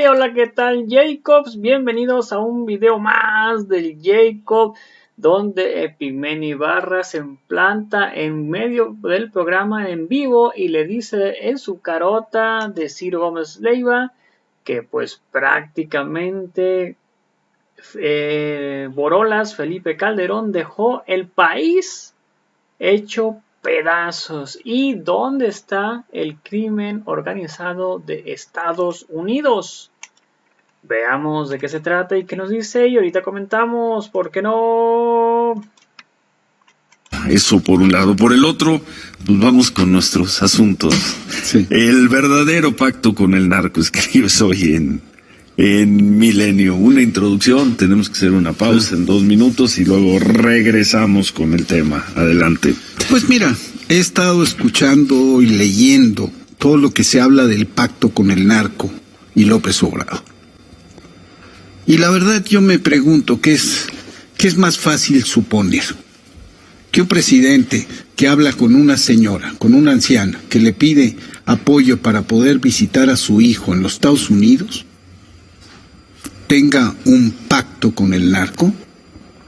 Hola, ¿qué tal, Jacobs? Bienvenidos a un video más del Jacob, donde Epigmenio Ibarra se planta en medio del programa en vivo y le dice en su carota de Ciro Gómez Leiva que pues prácticamente Borolas, Felipe Calderón, dejó el país hecho pedazos. ¿Y dónde está el crimen organizado de Estados Unidos? Veamos de qué se trata y qué nos dice, y ahorita comentamos, ¿por qué no? Eso por un lado. Por el otro, pues vamos con nuestros asuntos. Sí. El verdadero pacto con el narco, escribes hoy en Milenio. Una introducción, tenemos que hacer una pausa en 2 minutos y luego regresamos con el tema. Adelante. Pues mira, he estado escuchando y leyendo todo lo que se habla del pacto con el narco y López Obrador. Y la verdad yo me pregunto ¿qué es más fácil suponer? Que un presidente que habla con una señora, con una anciana, que le pide apoyo para poder visitar a su hijo en los Estados Unidos, tenga un pacto con el narco,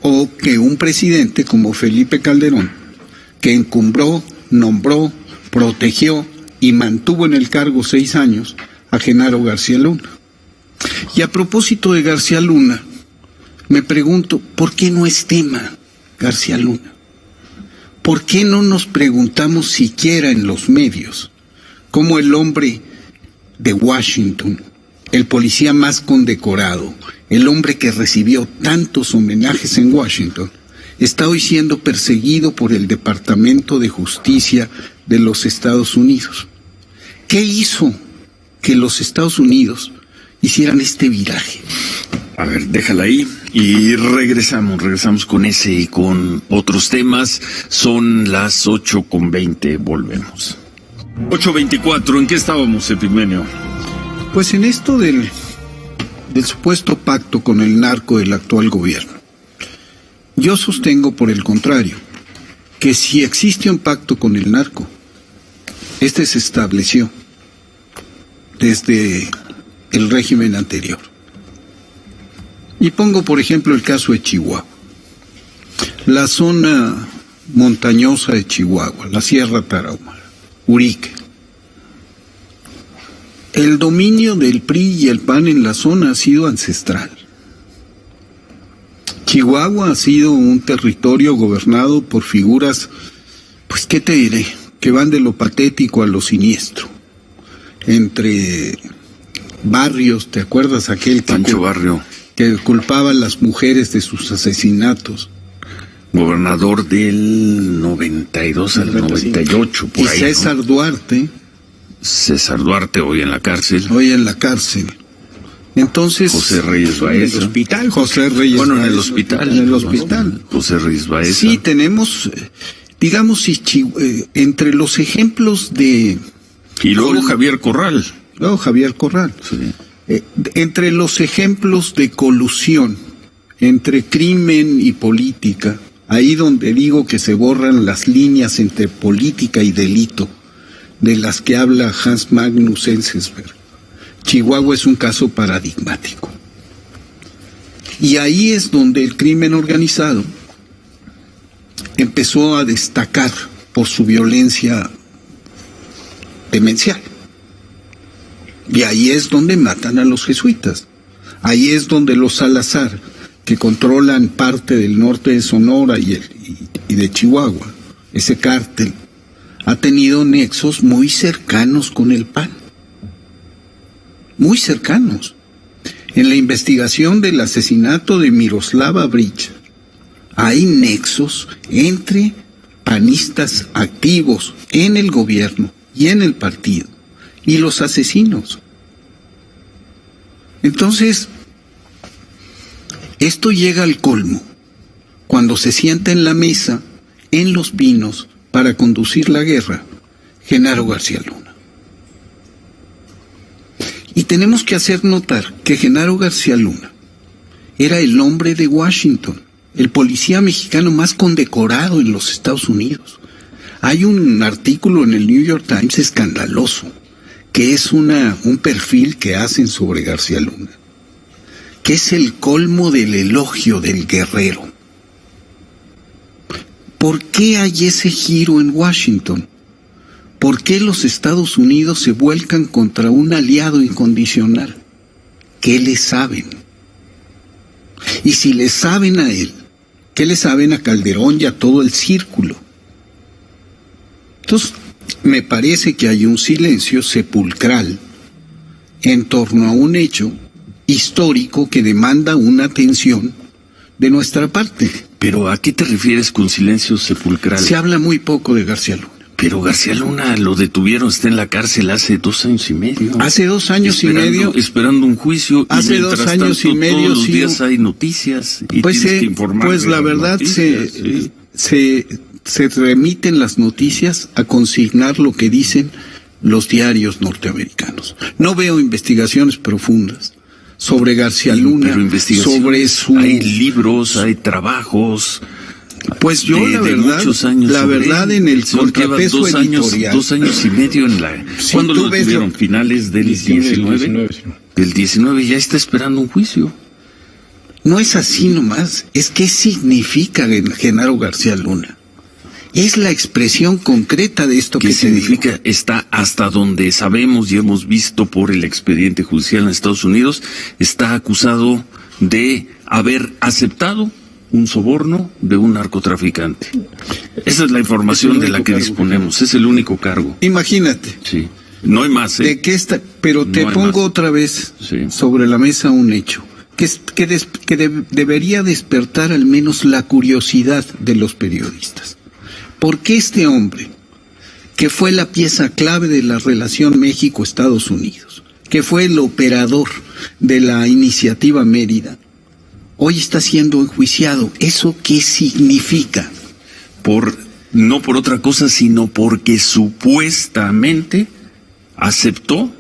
o que un presidente como Felipe Calderón, que encumbró, nombró, protegió y mantuvo en el cargo 6 años a Genaro García Luna. Y a propósito de García Luna, me pregunto, ¿por qué no es tema García Luna? ¿Por qué no nos preguntamos siquiera en los medios cómo el hombre de Washington, el policía más condecorado, el hombre que recibió tantos homenajes en Washington, está hoy siendo perseguido por el Departamento de Justicia de los Estados Unidos? ¿Qué hizo que los Estados Unidos hicieran este viraje? A ver, déjala ahí y regresamos con ese y con otros temas. Son las 8:20, volvemos. 8:24, ¿en qué estábamos, Epigmenio? Pues en esto del supuesto pacto con el narco del actual gobierno. Yo sostengo, por el contrario, que si existe un pacto con el narco, este se estableció desde el régimen anterior. Y pongo, por ejemplo, el caso de Chihuahua. La zona montañosa de Chihuahua, la Sierra Tarahumara, Urique. El dominio del PRI y el PAN en la zona ha sido ancestral. Chihuahua ha sido un territorio gobernado por figuras, pues, ¿qué te diré?, que van de lo patético a lo siniestro. Entre Barrios, ¿te acuerdas aquel Pancho Barrio, que culpaba a las mujeres de sus asesinatos? Gobernador del 92 al 98, por y ahí, César ¿no? Duarte. César Duarte, hoy en la cárcel. Hoy en la cárcel. Entonces, José Reyes Baeza. En el hospital, José Reyes Bueno, Baeza. en el hospital. En el hospital. José Reyes Baeza. Sí, tenemos, digamos, entre los ejemplos de... Y luego Javier Corral. Luego Javier Corral. Sí. Entre los ejemplos de colusión entre crimen y política, ahí donde digo que se borran las líneas entre política y delito, de las que habla Hans Magnus Enzensberger, Chihuahua es un caso paradigmático. Y ahí es donde el crimen organizado empezó a destacar por su violencia demencial. Y ahí es donde matan a los jesuitas. Ahí es donde los Salazar, que controlan parte del norte de Sonora y de Chihuahua, ese cártel, ha tenido nexos muy cercanos con el PAN. Muy cercanos. En la investigación del asesinato de Miroslava Breach, hay nexos entre panistas activos en el gobierno y en el partido y los asesinos. Entonces, esto llega al colmo cuando se sienta en la mesa, en Los Pinos, para conducir la guerra, Genaro García Luna. Y tenemos que hacer notar que Genaro García Luna era el hombre de Washington, el policía mexicano más condecorado en los Estados Unidos. Hay un artículo en el New York Times escandaloso que es un perfil que hacen sobre García Luna, que es el colmo del elogio del guerrero. ¿Por qué hay ese giro en Washington? ¿Por qué los Estados Unidos se vuelcan contra un aliado incondicional? ¿Qué le saben? Y si le saben a él, ¿qué le saben a Calderón y a todo el círculo? Entonces, me parece que hay un silencio sepulcral en torno a un hecho histórico que demanda una atención de nuestra parte. ¿Pero a qué te refieres con silencio sepulcral? Se habla muy poco de García Luna. Pero García Luna lo detuvieron, está en la cárcel hace 2 años y medio. Hace 2 años y medio. Esperando un juicio. Hace 2 años y medio. Todos los días hay noticias. Y pues tienes que informar. Pues la verdad se remiten las noticias a consignar lo que dicen los diarios norteamericanos. No veo investigaciones profundas sobre García Luna, sobre su... Hay libros, hay trabajos... Pues yo la verdad en el contrapeso editorial. 2 años y medio en la... Sí, ¿Cuándo lo tuvieron? ¿Finales del 19? Del 19 ya está esperando un juicio. No es así nomás, es qué significa Genaro García Luna. Es la expresión concreta de esto que significa, se está hasta donde sabemos y hemos visto por el expediente judicial en Estados Unidos, está acusado de haber aceptado un soborno de un narcotraficante. Esa es la información de la que disponemos, es el único cargo. Imagínate. Sí. No hay más, ¿eh? Pero te pongo otra vez sobre la mesa un hecho que debería despertar al menos la curiosidad de los periodistas. ¿Por qué este hombre, que fue la pieza clave de la relación México-Estados Unidos, que fue el operador de la iniciativa Mérida, hoy está siendo enjuiciado? ¿Eso qué significa? No por otra cosa, sino porque supuestamente aceptó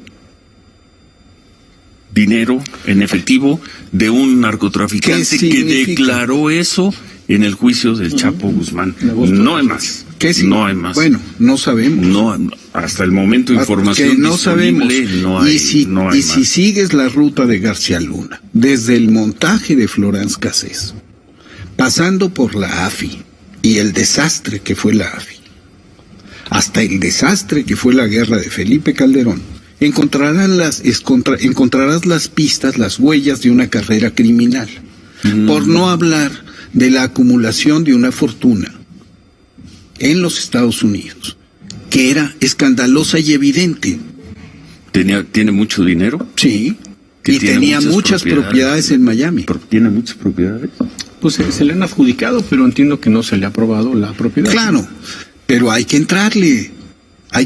dinero en efectivo de un narcotraficante que declaró eso en el juicio del Chapo Guzmán. No hay más. No hay más. Bueno, no sabemos. No, hasta el momento información que no sabemos. No hay, y si sigues la ruta de García Luna, desde el montaje de Florence Cassés, pasando por la AFI y el desastre que fue la AFI, hasta el desastre que fue la guerra de Felipe Calderón, encontrarás las pistas, las huellas de una carrera criminal. Por no hablar de la acumulación de una fortuna en los Estados Unidos, que era escandalosa y evidente. ¿Tiene mucho dinero? Sí, y tenía muchas propiedades en Miami. ¿Tiene muchas propiedades? Pues se le han adjudicado, pero entiendo que no se le ha aprobado la propiedad. Claro, pero hay que entrarle a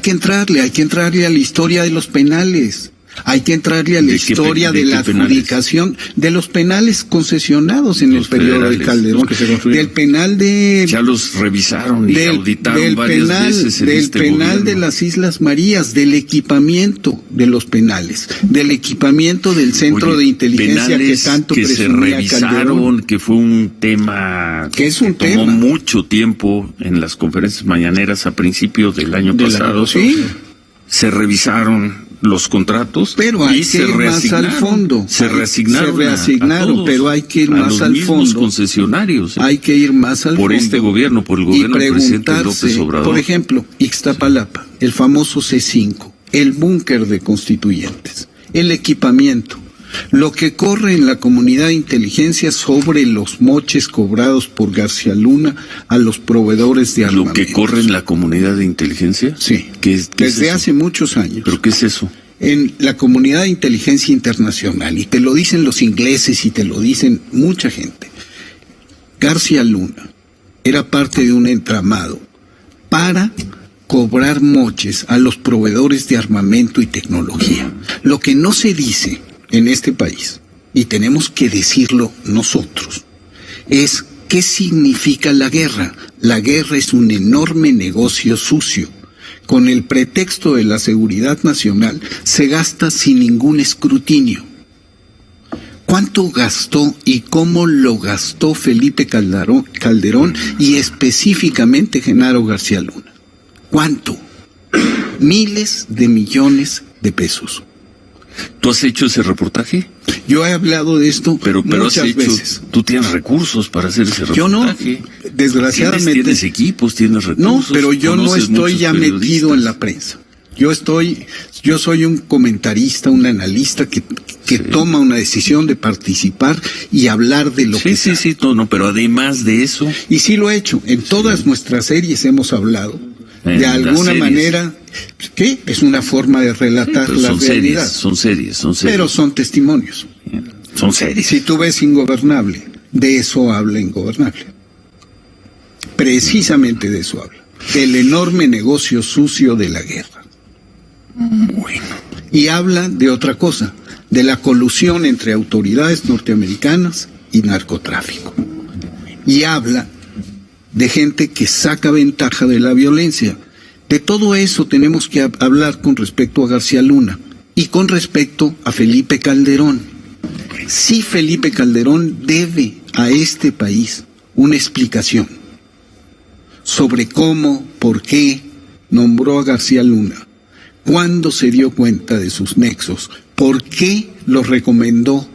la historia de los penales. Hay que entrarle a la historia de la adjudicación de los penales concesionados en el periodo de Calderón, del penal de... Ya los revisaron y auditaron varias veces en del penal de las Islas Marías, del equipamiento de los penales, del equipamiento del centro de inteligencia que tanto presumía Calderón. Que se revisaron, que fue un tema que tomó mucho tiempo en las conferencias mañaneras a principios del año pasado. Sí. Se revisaron los contratos, pero hay que ir más al fondo. Se reasignaron, pero hay que ir más al fondo. Concesionarios. Hay que ir más al fondo. Por este gobierno, por el gobierno del presidente López Obrador. Por ejemplo, Ixtapalapa, el famoso C5, el búnker de Constituyentes, el equipamiento, lo que corre en la comunidad de inteligencia sobre los moches cobrados por García Luna a los proveedores de armamento. ¿Lo que corre en la comunidad de inteligencia? Sí, desde hace muchos años. ¿Pero qué es eso? En la comunidad de inteligencia internacional, y te lo dicen los ingleses y te lo dicen mucha gente, García Luna era parte de un entramado para cobrar moches a los proveedores de armamento y tecnología. Lo que no se dice en este país, y tenemos que decirlo nosotros, es qué significa la guerra. La guerra es un enorme negocio sucio. Con el pretexto de la seguridad nacional se gasta sin ningún escrutinio. ¿Cuánto gastó y cómo lo gastó Felipe Calderón y específicamente Genaro García Luna? ¿Cuánto? Miles de millones de pesos. ¿Tú has hecho ese reportaje? Yo he hablado de esto pero muchas veces. Tú tienes recursos para hacer ese reportaje. Yo no, desgraciadamente. Tienes equipos, tienes recursos. No, pero yo no estoy ya metido en la prensa. Yo soy un comentarista, un analista que toma una decisión de participar y hablar de lo que sea. Sí, no, pero además de eso. Y sí lo he hecho. En todas nuestras series hemos hablado. De alguna manera, ¿qué? Es una forma de relatar la realidad. Son series. Pero son testimonios. Son series. Si tú ves Ingobernable, de eso habla Ingobernable. Precisamente de eso habla. Del enorme negocio sucio de la guerra. Bueno. Y habla de otra cosa, de la colusión entre autoridades norteamericanas y narcotráfico. Y habla de gente que saca ventaja de la violencia. De todo eso tenemos que hablar con respecto a García Luna y con respecto a Felipe Calderón. Sí, Felipe Calderón debe a este país una explicación sobre cómo, por qué nombró a García Luna, cuándo se dio cuenta de sus nexos, por qué los recomendó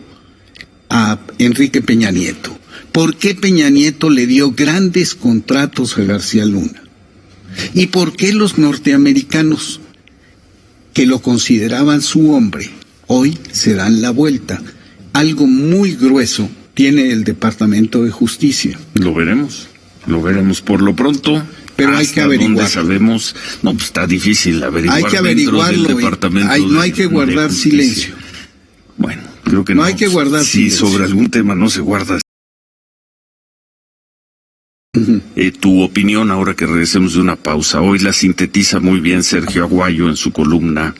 a Enrique Peña Nieto. ¿Por qué Peña Nieto le dio grandes contratos a García Luna? ¿Y por qué los norteamericanos que lo consideraban su hombre hoy se dan la vuelta? Algo muy grueso tiene el Departamento de Justicia. Lo veremos por lo pronto. Pero hay que averiguar. Sabemos, no, pues está difícil averiguar. Hay que averiguarlo. Dentro del departamento No hay que guardar silencio. Bueno, creo que no. No hay que guardar silencio. Si sobre algún tema no se guarda. Tu opinión ahora que regresemos de una pausa. Hoy la sintetiza muy bien Sergio Aguayo en su columna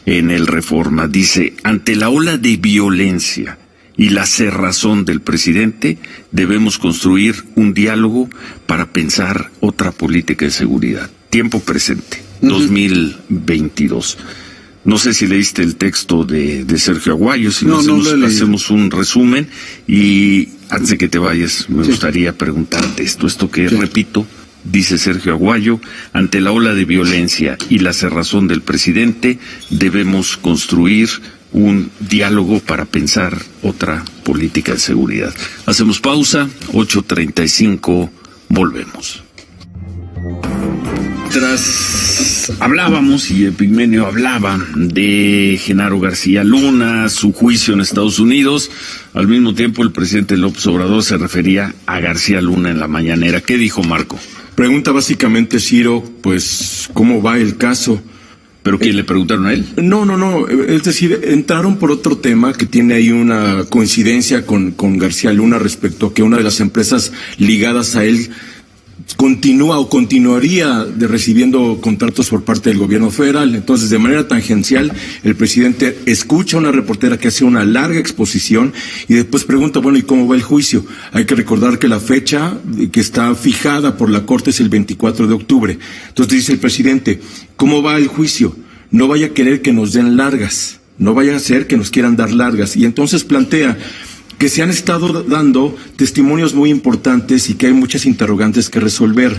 en El Reforma. Dice, ante la ola de violencia y la cerrazón del presidente, debemos construir un diálogo para pensar otra política de seguridad. Tiempo presente, 2022. No sé si leíste el texto de Sergio Aguayo, si no hacemos un resumen. Y antes de que te vayas, me gustaría preguntarte esto que repito, dice Sergio Aguayo, ante la ola de violencia y la cerrazón del presidente, debemos construir un diálogo para pensar otra política de seguridad. Hacemos pausa, 8:35, volvemos. Mientras hablábamos, y Epigmenio hablaba de Genaro García Luna, su juicio en Estados Unidos, al mismo tiempo el presidente López Obrador se refería a García Luna en la mañanera. ¿Qué dijo Marco? Pregunta básicamente, Ciro, pues, ¿cómo va el caso? ¿Pero quién le preguntaron a él? No, es decir, entraron por otro tema que tiene ahí una coincidencia con García Luna respecto a que una de las empresas ligadas a él continúa o continuaría recibiendo contratos por parte del gobierno federal. Entonces, de manera tangencial, el presidente escucha a una reportera que hace una larga exposición y después pregunta, bueno, ¿y cómo va el juicio? Hay que recordar que la fecha que está fijada por la Corte es el 24 de octubre. Entonces dice el presidente, ¿cómo va el juicio? No vaya a querer que nos den largas, no vaya a ser que nos quieran dar largas. Y entonces plantea que se han estado dando testimonios muy importantes y que hay muchas interrogantes que resolver.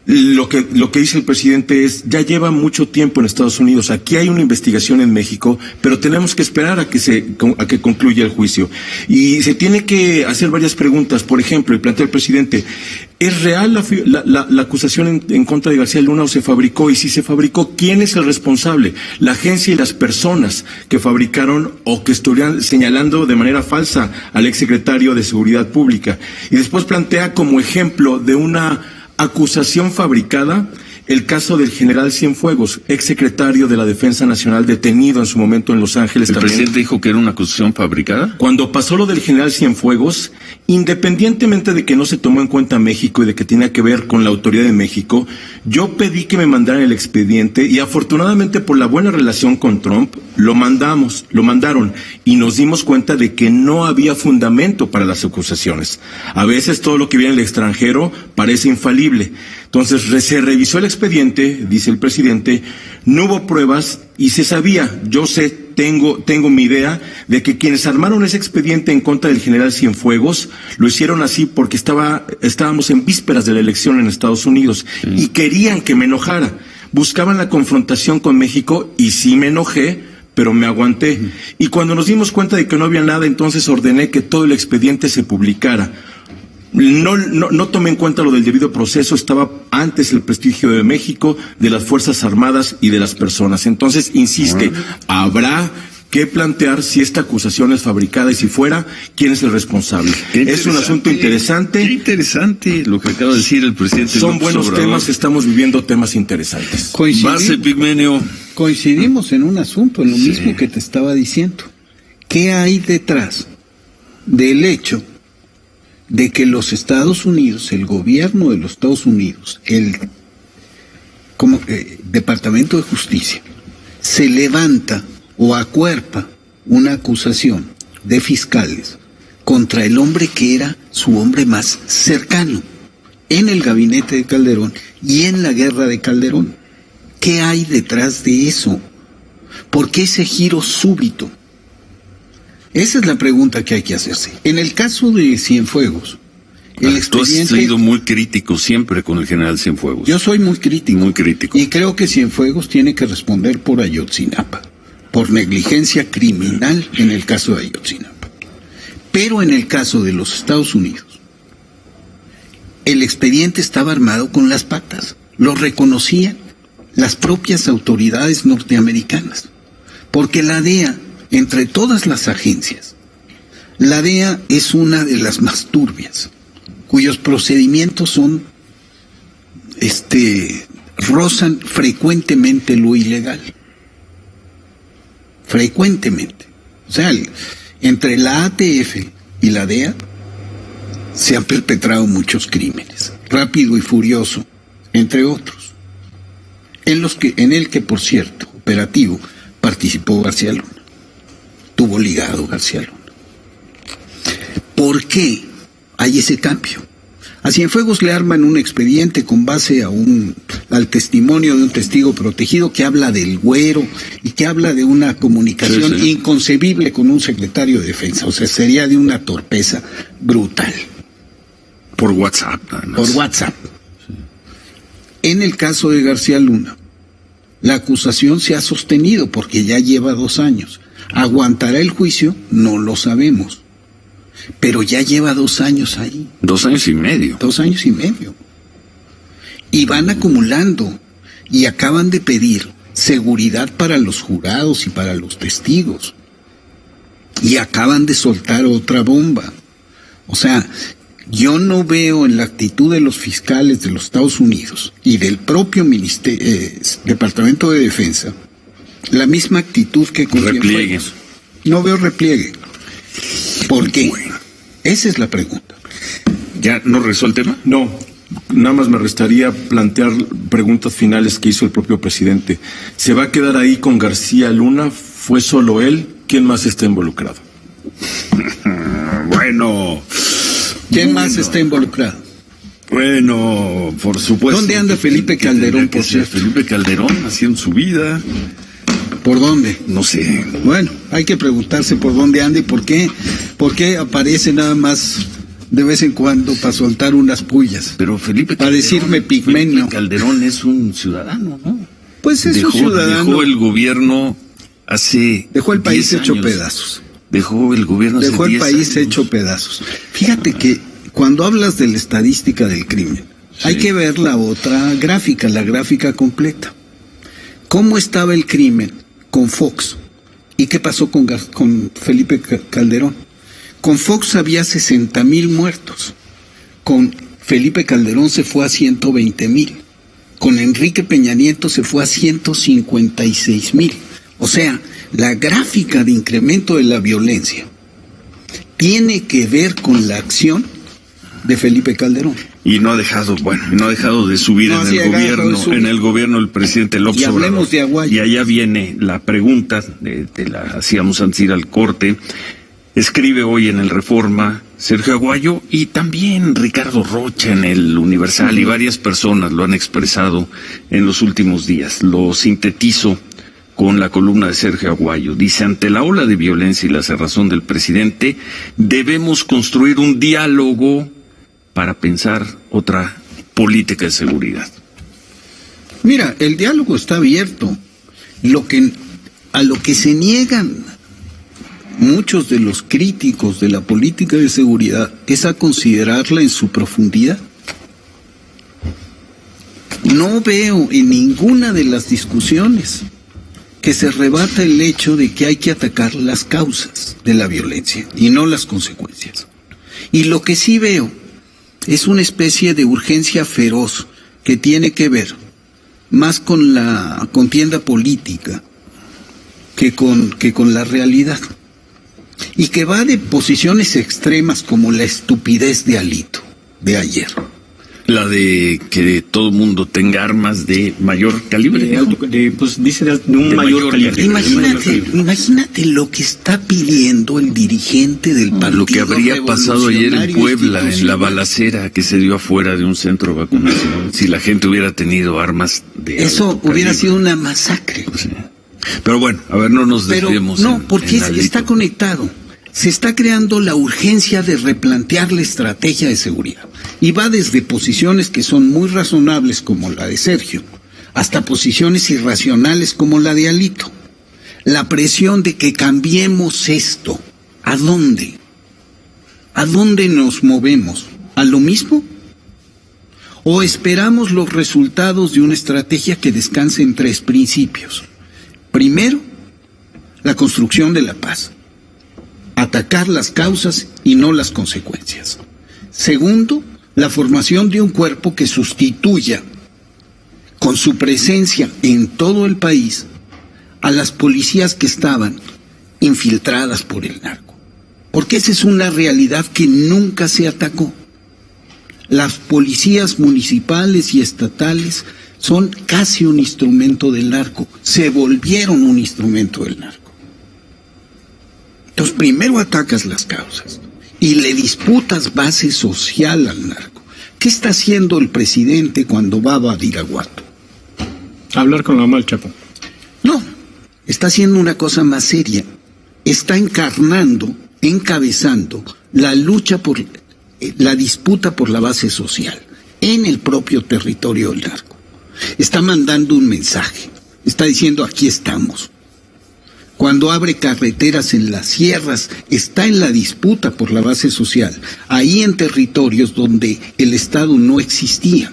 Lo que dice el presidente es, ya lleva mucho tiempo en Estados Unidos, aquí hay una investigación en México, pero tenemos que esperar a que concluya el juicio. Y se tiene que hacer varias preguntas. Por ejemplo, y plantea el presidente, ¿es real la acusación en contra de García Luna o se fabricó? Y si se fabricó, ¿quién es el responsable? La agencia y las personas que fabricaron o que estuvieran señalando de manera falsa al exsecretario de Seguridad Pública. Y después plantea como ejemplo de una acusación fabricada el caso del general Cienfuegos, exsecretario de la Defensa Nacional detenido en su momento en Los Ángeles. ¿El presidente dijo que era una acusación fabricada? Cuando pasó lo del general Cienfuegos, independientemente de que no se tomó en cuenta México y de que tenía que ver con la autoridad de México, yo pedí que me mandaran el expediente y afortunadamente por la buena relación con Trump, lo mandaron y nos dimos cuenta de que no había fundamento para las acusaciones. A veces todo lo que viene del extranjero parece infalible. Entonces se revisó el expediente, dice el presidente, no hubo pruebas y se sabía, yo sé, tengo mi idea de que quienes armaron ese expediente en contra del general Cienfuegos lo hicieron así porque estábamos en vísperas de la elección en Estados Unidos y querían que me enojara. buscaban la confrontación con México y sí me enojé, pero me aguanté. Y cuando nos dimos cuenta de que no había nada, entonces ordené que todo el expediente se publicara. No tomé en cuenta lo del debido proceso, estaba antes el prestigio de México, de las Fuerzas Armadas y de las personas. Entonces, insiste, habrá que plantear si esta acusación es fabricada y si fuera, ¿quién es el responsable? Es un asunto interesante. Qué interesante lo que acaba de decir el presidente. Son buenos temas, estamos viviendo temas interesantes. Base, Pigmenio. Coincidimos en un asunto, en lo mismo que te estaba diciendo. ¿Qué hay detrás del hecho de que los Estados Unidos, el gobierno de los Estados Unidos, el Departamento de Justicia, se levanta o acuerpa una acusación de fiscales contra el hombre que era su hombre más cercano en el gabinete de Calderón y en la guerra de Calderón? ¿Qué hay detrás de eso? ¿Por qué ese giro súbito? Esa es la pregunta que hay que hacerse. En el caso de Cienfuegos, el expediente... Tú has sido muy crítico siempre con el general Cienfuegos. Yo soy muy crítico. Muy crítico. Y creo que Cienfuegos tiene que responder por Ayotzinapa, por negligencia criminal en el caso de Ayotzinapa. Pero en el caso de los Estados Unidos, el expediente estaba armado con las patas. Lo reconocían las propias autoridades norteamericanas. Porque la DEA, entre todas las agencias, la DEA es una de las más turbias, cuyos procedimientos son, rozan frecuentemente lo ilegal. Frecuentemente. O sea, entre la ATF y la DEA se han perpetrado muchos crímenes. Rápido y Furioso, entre otros. En el que, por cierto, operativo, participó García Luna. Tuvo ligado García Luna. ¿Por qué hay ese cambio? A Cienfuegos le arman un expediente con base al testimonio de un testigo protegido que habla del Güero y que habla de una comunicación inconcebible con un secretario de Defensa. O sea, sería de una torpeza brutal. Por WhatsApp, nada más. Por WhatsApp. Sí. En el caso de García Luna, la acusación se ha sostenido porque ya lleva 2 años. ¿Aguantará el juicio? No lo sabemos. Pero ya lleva 2 años ahí. 2 años y medio. 2 años y medio. Y van acumulando. Y acaban de pedir seguridad para los jurados y para los testigos. Y acaban de soltar otra bomba. O sea, yo no veo en la actitud de los fiscales de los Estados Unidos y del propio Departamento de Defensa la misma actitud que con repliegue. No veo repliegue. ¿Por qué? Bueno. Esa es la pregunta. ¿Ya no resuelve el tema? No, nada más me restaría plantear preguntas finales que hizo el propio presidente. ¿Se va a quedar ahí con García Luna? ¿Fue solo él? ¿Quién más está involucrado? Bueno. ¿Quién más está involucrado? Bueno, por supuesto. ¿Dónde anda Felipe Calderón, por cierto? Felipe Calderón haciendo su vida. ¿Por dónde? No sé. Bueno, hay que preguntarse por dónde anda y por qué aparece nada más de vez en cuando para soltar unas pullas. Pero Felipe para Calderón, decirme Pigmenio. Felipe Calderón es un ciudadano, ¿no? Pues es un ciudadano. Dejó el gobierno hace Dejó el país 10 hecho años. Pedazos. Dejó el gobierno hace 10 años. Dejó el país hecho pedazos. Fíjate que cuando hablas de la estadística del crimen, hay que ver la otra gráfica, la gráfica completa. ¿Cómo estaba el crimen con Fox? ¿Y qué pasó con Felipe Calderón? Con Fox había 60,000 muertos. Con Felipe Calderón se fue a 120,000. Con Enrique Peña Nieto se fue a 156,000. O sea, la gráfica de incremento de la violencia tiene que ver con la acción de Felipe Calderón. Y no ha dejado de subir en el gobierno el presidente López Obrador. Y hablemos de Aguayo. Y allá viene la pregunta, te la hacíamos antes de ir al corte. Escribe hoy en el Reforma Sergio Aguayo y también Ricardo Rocha en el Universal, y varias personas lo han expresado en los últimos días. Lo sintetizo con la columna de Sergio Aguayo. Dice: ante la ola de violencia y la cerrazón del presidente, debemos construir un diálogo para pensar otra política de seguridad. Mira, el diálogo está abierto. A lo que se niegan muchos de los críticos de la política de seguridad es a considerarla en su profundidad. No veo en ninguna de las discusiones que se rebata el hecho de que hay que atacar las causas de la violencia y no las consecuencias. Y lo que sí veo es una especie de urgencia feroz que tiene que ver más con la contienda política que con la realidad. Y que va de posiciones extremas como la estupidez de Alito, de ayer. La de que todo mundo tenga armas de mayor calibre. Pues dice de un mayor calibre. Imagínate lo que está pidiendo el dirigente del partido. Lo que habría pasado ayer en Puebla, en la balacera que se dio afuera de un centro de vacunación, si la gente hubiera tenido armas de eso hubiera sido una masacre. Pues sí. Pero bueno, a ver, no nos desviemos. No, porque está conectado. Se está creando la urgencia de replantear la estrategia de seguridad. Y va desde posiciones que son muy razonables, como la de Sergio, hasta posiciones irracionales como la de Alito. La presión de que cambiemos esto. ¿A dónde? ¿A dónde nos movemos? ¿A lo mismo? ¿O esperamos los resultados de una estrategia que descanse en 3 principios? Primero, la construcción de la paz. Atacar las causas y no las consecuencias. Segundo, la formación de un cuerpo que sustituya con su presencia en todo el país a las policías que estaban infiltradas por el narco. Porque esa es una realidad que nunca se atacó. Las policías municipales y estatales son casi un instrumento del narco, se volvieron un instrumento del narco. Entonces primero atacas las causas y le disputas base social al narco. ¿Qué está haciendo el presidente cuando va a Badiraguato? Hablar con la mamá del Chapo. No, está haciendo una cosa más seria. Está encabezando la lucha por la disputa por la base social en el propio territorio del narco. Está mandando un mensaje, está diciendo aquí estamos. Cuando abre carreteras en las sierras, está en la disputa por la base social, ahí en territorios donde el Estado no existía.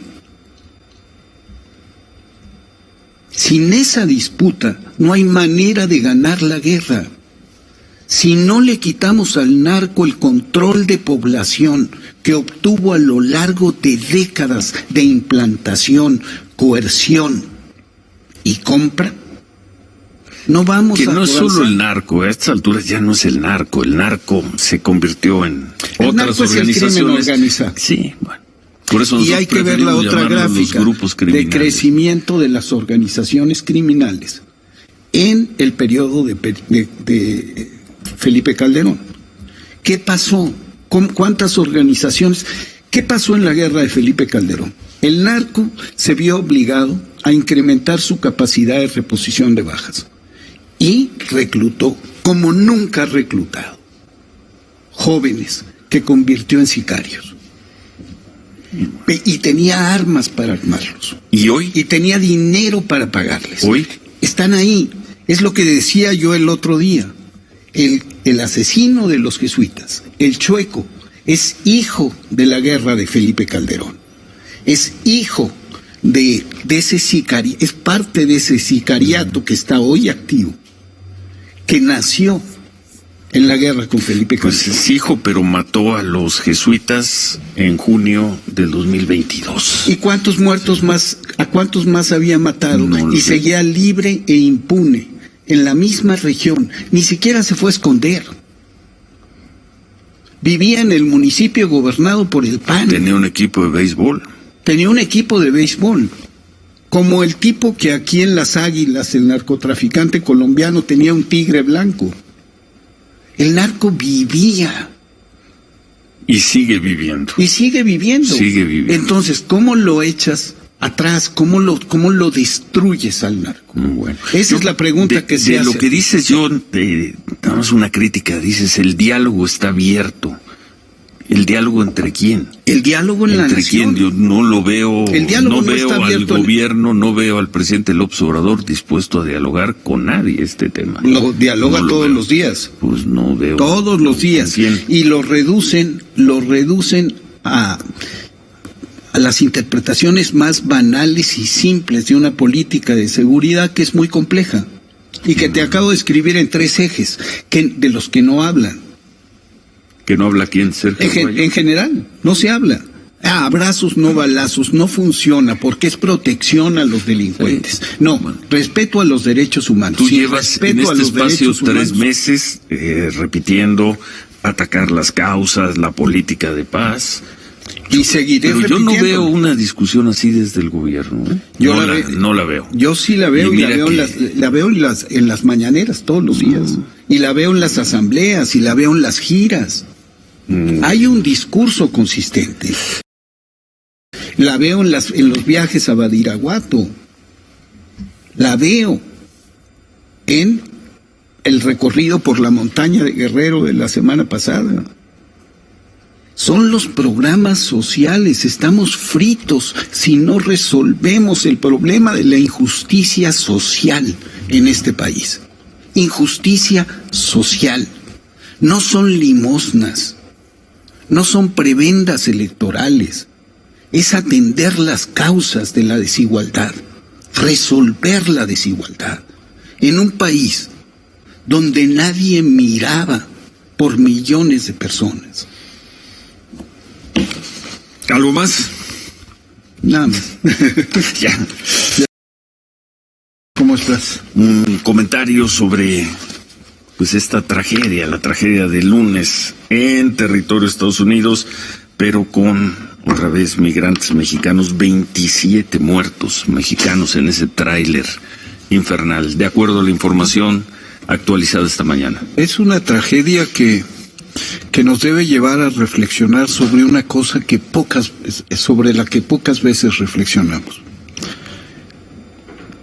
Sin esa disputa no hay manera de ganar la guerra. Si no le quitamos al narco el control de población que obtuvo a lo largo de décadas de implantación, coerción y compra, no vamos que a no es avanzar. solo el narco, a estas alturas ya no es el narco se convirtió en el otras narco organizaciones. Es el crimen organizado. Sí, bueno. Por eso y hay que ver la otra gráfica de crecimiento de las organizaciones criminales en el periodo de Felipe Calderón. ¿Qué pasó? ¿Cuántas organizaciones? ¿Qué pasó en la guerra de Felipe Calderón? El narco se vio obligado a incrementar su capacidad de reposición de bajas y reclutó, como nunca ha reclutado, jóvenes que convirtió en sicarios. Y tenía armas para armarlos. ¿Y hoy? Y tenía dinero para pagarles. ¿Hoy? Están ahí. Es lo que decía yo el otro día. El asesino de los jesuitas, el Chueco, es hijo de la guerra de Felipe Calderón. Es hijo de ese sicariato, es parte de ese sicariato que está hoy activo, que nació en la guerra con Felipe Calderón. Pues es hijo, pero mató a los jesuitas en junio del 2022. ¿Y cuántos muertos más, a cuántos más había matado? No y seguía libre e impune en la misma región, ni siquiera se fue a esconder. Vivía en el municipio gobernado por el PAN. Tenía un equipo de béisbol. Como el tipo que aquí en Las Águilas, el narcotraficante colombiano, tenía un tigre blanco. El narco vivía. Y sigue viviendo. Sigue viviendo. Entonces, ¿cómo lo echas atrás? ¿Cómo lo destruyes al narco? Bueno. Esa es la pregunta que se hace. De lo que dices, yo damos una crítica. Dices, el diálogo está abierto. ¿El diálogo entre quién? El diálogo en la ¿Entre nación. quién? Yo no lo veo. El diálogo no no está veo al abierto gobierno, no veo al presidente López Obrador dispuesto a dialogar con nadie este tema. Lo dialoga No lo todos veo. los días. Pues no veo. Todos los días. ¿Con quién? Y lo reducen a las interpretaciones más banales y simples de una política de seguridad que es muy compleja y que te acabo de escribir en 3 ejes de los que no hablan. ¿Que no habla quién, Sergio? En general, no se habla. Abrazos, no balazos, no funciona porque es protección a los delincuentes. No, respeto a los derechos humanos. Tú Sí, llevas en respeto a este los espacio derechos 3 humanos. meses repitiendo atacar las causas, la política de paz. Y seguiré Pero yo no repitiendo. veo una discusión así desde el gobierno. ¿Eh? Yo No la veo. Yo sí la veo Y y la mira veo, la veo en las mañaneras todos los días. Y la veo en las asambleas y la veo en las giras. Hay un discurso consistente. La veo en los viajes a Badiraguato. La veo en el recorrido por la montaña de Guerrero de la semana pasada. Son los programas sociales, estamos fritos si no resolvemos el problema de la injusticia social en este país. Injusticia social. No son limosnas, no son prebendas electorales, es atender las causas de la desigualdad, resolver la desigualdad. En un país donde nadie miraba por millones de personas. ¿Algo más? Nada más. Ya. ¿Cómo estás? Un comentario sobre pues esta tragedia, la tragedia del lunes en territorio de Estados Unidos, pero con otra vez migrantes mexicanos, 27 muertos mexicanos en ese tráiler infernal, de acuerdo a la información actualizada esta mañana. Es una tragedia que nos debe llevar a reflexionar sobre una cosa sobre la que pocas veces reflexionamos.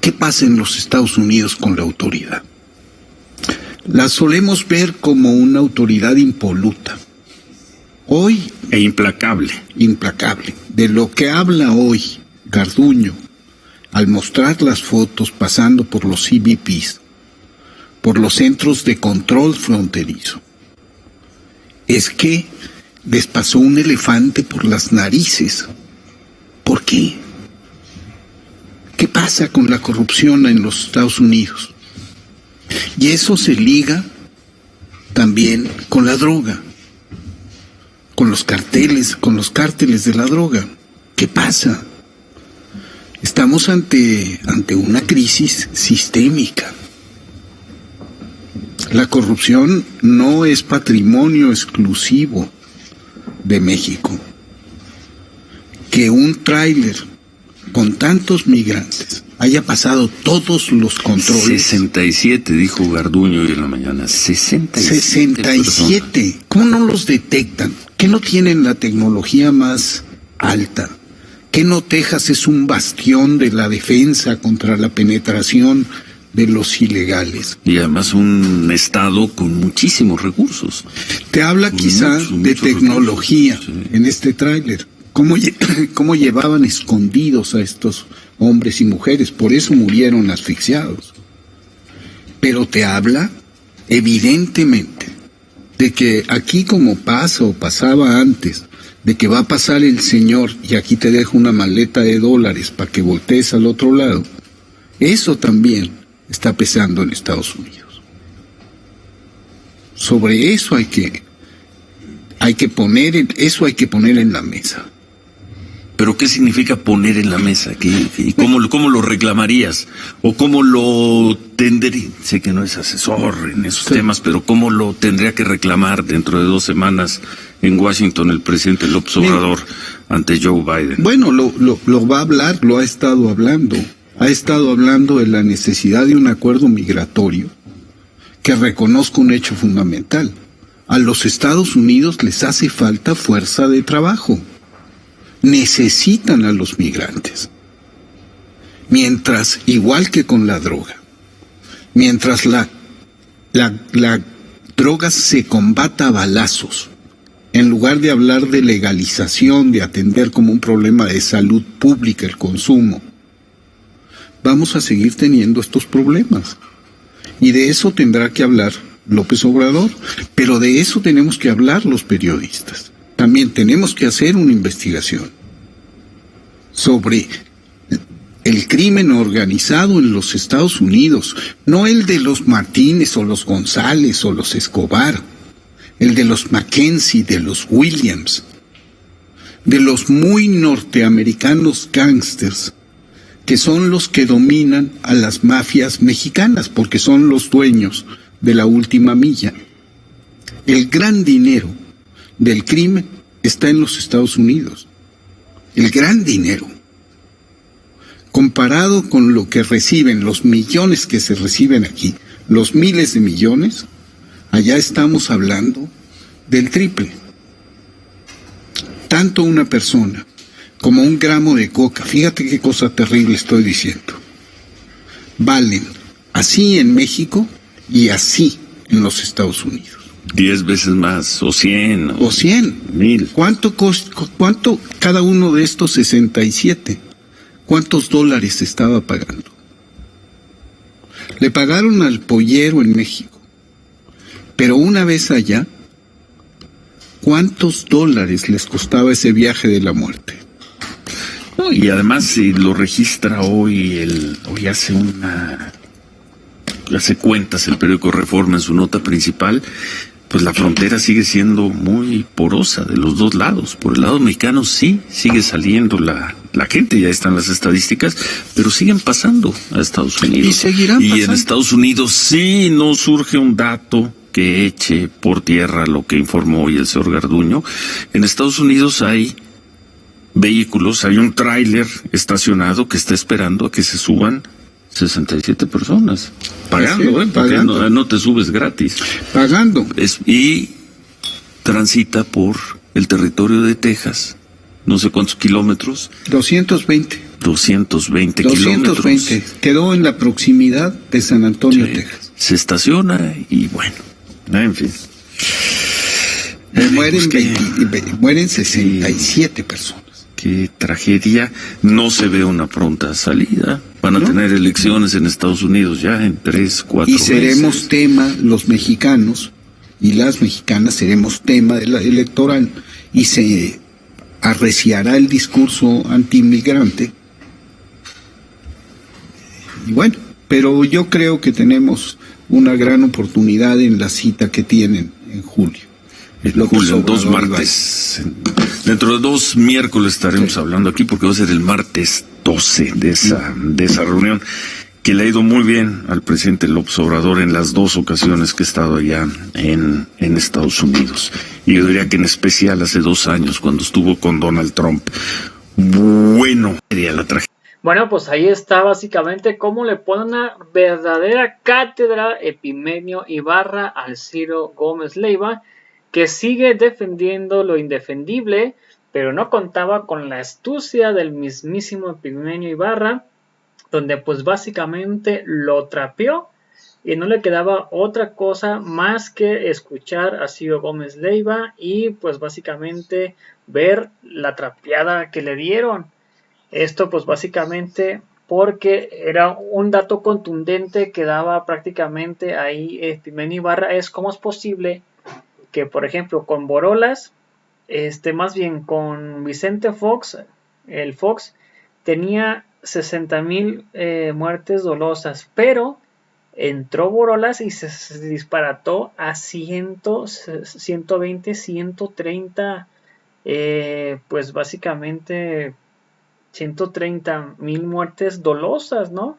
¿Qué pasa en los Estados Unidos con la autoridad? La solemos ver como una autoridad impoluta. Hoy, E implacable. implacable. De lo que habla hoy Garduño, al mostrar las fotos pasando por los CBPs, por los centros de control fronterizo, es que les pasó un elefante por las narices. ¿Por qué? ¿Qué pasa con la corrupción en los Estados Unidos? Y eso se liga también con la droga, con los cárteles de la droga. ¿Qué pasa? Estamos ante una crisis sistémica. La corrupción no es patrimonio exclusivo de México. Que un tráiler con tantos migrantes haya pasado todos los controles. 67, dijo Garduño hoy en la mañana. 67. 67. ¿Cómo no los detectan? ¿Qué no tienen la tecnología más alta? ¿Qué no Texas es un bastión de la defensa contra la penetración de los ilegales? Y además un estado con muchísimos recursos. Te habla quizá de tecnología en este tráiler. ¿Cómo llevaban escondidos a estos hombres y mujeres? Por eso murieron asfixiados. Pero te habla, evidentemente, de que aquí como pasa o pasaba antes, de que va a pasar el señor y aquí te dejo una maleta de $, para que voltees al otro lado. Eso también está pesando en Estados Unidos. Sobre eso hay que poner en la mesa. ¿Pero qué significa poner en la mesa? ¿Y cómo lo reclamarías? ¿O cómo lo tendría? Sé que no es asesor en esos temas, pero ¿cómo lo tendría que reclamar dentro de 2 semanas en Washington el presidente López Obrador ante Joe Biden? Bueno, lo va a hablar, lo ha estado hablando. Ha estado hablando de la necesidad de un acuerdo migratorio que reconozca un hecho fundamental. A los Estados Unidos les hace falta fuerza de trabajo. Necesitan a los migrantes. Mientras, igual que con la droga, mientras la droga se combata a balazos en lugar de hablar de legalización, de atender como un problema de salud pública el consumo, vamos a seguir teniendo estos problemas. Y de eso tendrá que hablar López Obrador, pero de eso tenemos que hablar los periodistas. También tenemos que hacer una investigación sobre el crimen organizado en los Estados Unidos, no el de los Martínez o los González o los Escobar, el de los Mackenzie, de los Williams, de los muy norteamericanos gángsters, que son los que dominan a las mafias mexicanas, porque son los dueños de la última milla. El gran dinero del crimen está en los Estados Unidos. El gran dinero. Comparado con lo que reciben, los millones que se reciben aquí, los miles de millones, allá estamos hablando del triple. Tanto una persona como un gramo de coca, fíjate qué cosa terrible estoy diciendo, valen así en México y así en los Estados Unidos. 10 veces más, o 100. O 100. 1000. ¿Cuánto cada uno de estos 67? ¿Cuántos dólares estaba pagando? Le pagaron al pollero en México. Pero una vez allá, ¿cuántos dólares les costaba ese viaje de la muerte? No, y además si lo registra hoy hace cuentas el periódico Reforma en su nota principal, pues la frontera sigue siendo muy porosa de los dos lados. Por el lado mexicano sí sigue saliendo la gente, ya están las estadísticas, pero siguen pasando a Estados Unidos. Y seguirán pasando. Y en Estados Unidos sí no surge un dato que eche por tierra lo que informó hoy el señor Garduño. En Estados Unidos hay vehículos, hay un tráiler estacionado que está esperando a que se suban 67 personas, pagando, Sí, porque pagando. no te subes gratis. Pagando. Y transita por el territorio de Texas, no sé cuántos kilómetros. 220. 220 kilómetros. 220. Quedó en la proximidad de San Antonio, Sí, Texas. se estaciona y bueno, en fin. Mueren, Pues mueren 67 personas. Qué tragedia. No se ve una pronta salida. Van a tener elecciones en Estados Unidos ya en 3-4 Y meses. seremos tema, los mexicanos y las mexicanas seremos tema electoral, y se arreciará el discurso antiinmigrante. Y bueno, pero yo creo que tenemos una gran oportunidad en la cita que tienen en julio. En López julio, en 2 Obrador y martes. Dentro de 2 miércoles estaremos hablando aquí, porque va a ser el martes 12 de esa reunión, que le ha ido muy bien al presidente López Obrador en las 2 ocasiones que ha estado allá en Estados Unidos. Y yo diría que en especial hace 2 años, cuando estuvo con Donald Trump. Bueno, sería la tragedia. Bueno, pues ahí está básicamente cómo le pone una verdadera cátedra Epimenio Ibarra al Ciro Gómez Leiva, que sigue defendiendo lo indefendible, pero no contaba con la astucia del mismísimo Epimenio Ibarra, donde pues básicamente lo trapeó y no le quedaba otra cosa más que escuchar a Ciro Gómez Leiva y pues básicamente ver la trapeada que le dieron. Esto pues básicamente porque era un dato contundente que daba prácticamente ahí Epimenio Ibarra, es cómo es posible que por ejemplo con Borolas, más bien con Vicente Fox, el Fox tenía 60,000 muertes dolosas, pero entró Borolas y se disparató a 120, 130, pues básicamente 130,000 muertes dolosas, ¿no?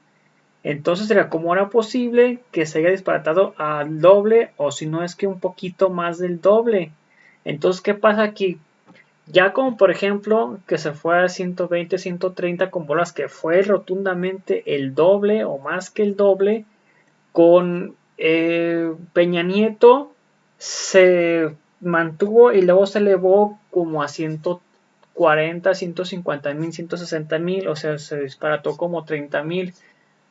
Entonces era como era posible que se haya disparatado al doble, o si no es que un poquito más del doble. Entonces, ¿qué pasa aquí? Ya como por ejemplo que se fue a 120, 130 con bolas, que fue rotundamente el doble o más que el doble, con Peña Nieto se mantuvo y luego se elevó como a 140, 150,000, 160,000, o sea, se disparató como 30,000.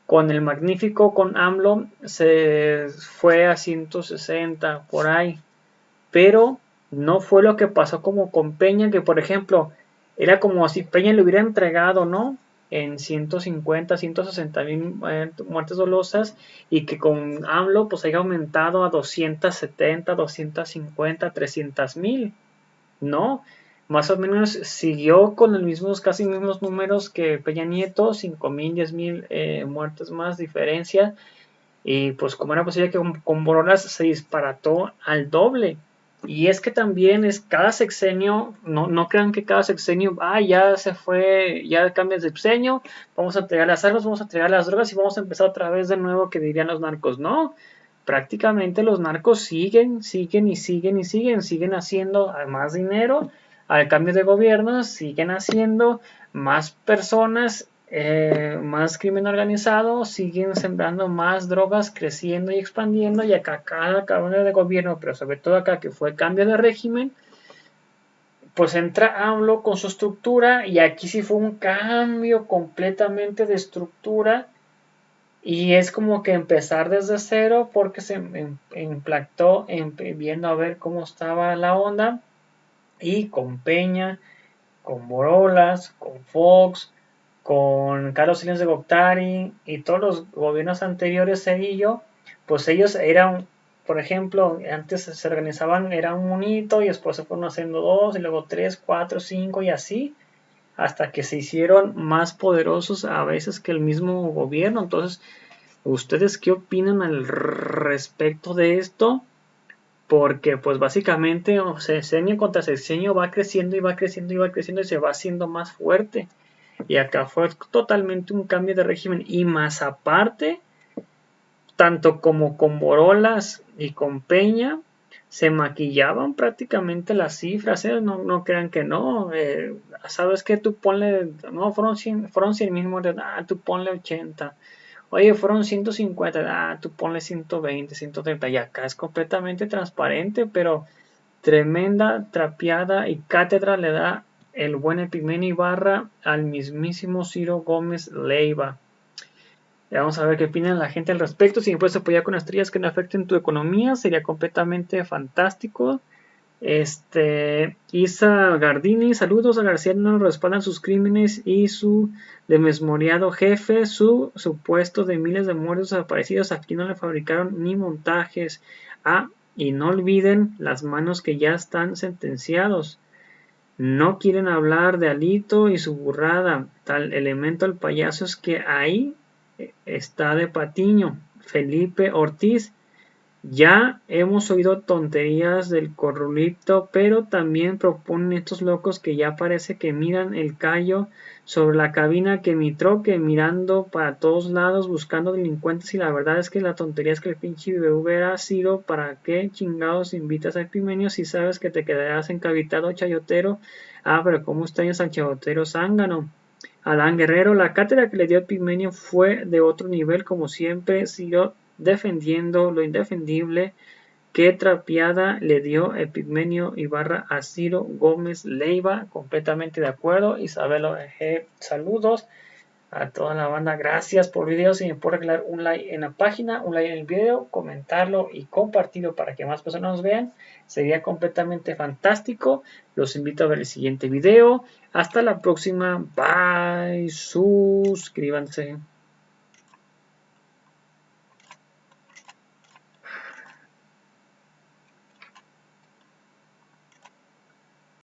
Con el Magnífico, con AMLO, se fue a 160 por ahí. Pero No fue lo que pasó como con Peña, que por ejemplo, era como si Peña le hubiera entregado, ¿no? En 150, 160 mil muertes dolosas y que con AMLO pues haya aumentado a 270, 250, 300 mil, ¿no? Más o menos siguió con los mismos, casi mismos números que Peña Nieto, 5 mil, 10 mil muertes más diferencia. Y pues como era posible que con Borolas se disparató al doble. Y es que también es cada sexenio, no crean que cada sexenio, ya se fue, ya cambias de sexenio, vamos a entregar las armas, vamos a entregar las drogas y vamos a empezar otra vez de nuevo, que dirían los narcos. No, prácticamente los narcos siguen haciendo más dinero al cambio de gobierno, siguen haciendo más personas, más crimen organizado, siguen sembrando más drogas, creciendo y expandiendo, y acá cada cambio de gobierno, pero sobre todo acá que fue cambio de régimen, pues entra AMLO con su estructura, y aquí sí fue un cambio completamente de estructura, y es como que empezar desde cero, porque se implantó viendo a ver cómo estaba la onda, y con Peña, con Borolas, con Fox, con Carlos Salinas de Gortari y todos los gobiernos anteriores, Cedillo, pues ellos eran, por ejemplo, antes se organizaban, era un monito y después se fueron haciendo 2 y luego 3, 4, 5 y así, hasta que se hicieron más poderosos a veces que el mismo gobierno. Entonces, ¿ustedes qué opinan al respecto de esto? Porque pues básicamente sexenio contra sexenio va creciendo y va creciendo y va creciendo y se va haciendo más fuerte. Y acá fue totalmente un cambio de régimen. Y más aparte, tanto como con Borolas y con Peña, se maquillaban prácticamente las cifras. No crean que no. ¿Sabes qué? Tú ponle, no, fueron 100 mismo, tú ponle 80. Oye, fueron 150, tú ponle 120, 130. Y acá es completamente transparente, pero tremenda trapeada y cátedra le da el buen Epigmenio Ibarra al mismísimo Ciro Gómez Leiva. Vamos a ver qué opina la gente al respecto. Si me puedes apoyar con estrellas que no afecten tu economía, sería completamente fantástico. Isa Gardini, saludos. A García no respaldan sus crímenes y su desmemoriado jefe, su supuesto de miles de muertos desaparecidos. Aquí no le fabricaron ni montajes. Y no olviden las manos que ya están sentenciados. No quieren hablar de Alito y su burrada. Tal elemento del payaso es que ahí está de patiño. Felipe Ortiz. Ya hemos oído tonterías del corrupto, pero también proponen estos locos que ya parece que miran el callo sobre la cabina, que mi troque, mirando para todos lados, buscando delincuentes, y la verdad es que la tontería es que el pinche BBV era sido, ¿para qué chingados invitas a Epimenio si sabes que te quedarás encabitado, chayotero? Pero ¿cómo extrañas al chayotero zángano? Adán Guerrero, la cátedra que le dio Epimenio fue de otro nivel, como siempre, siguió defendiendo lo indefendible. Qué trapeada le dio Epigmenio Ibarra a Ciro Gómez Leiva, completamente de acuerdo. Isabel OG, saludos a toda la banda, gracias por el video. Si me puede regalar un like en la página, un like en el video, comentarlo y compartirlo para que más personas nos vean, sería completamente fantástico. Los invito a ver el siguiente video. Hasta la próxima, bye, suscríbanse.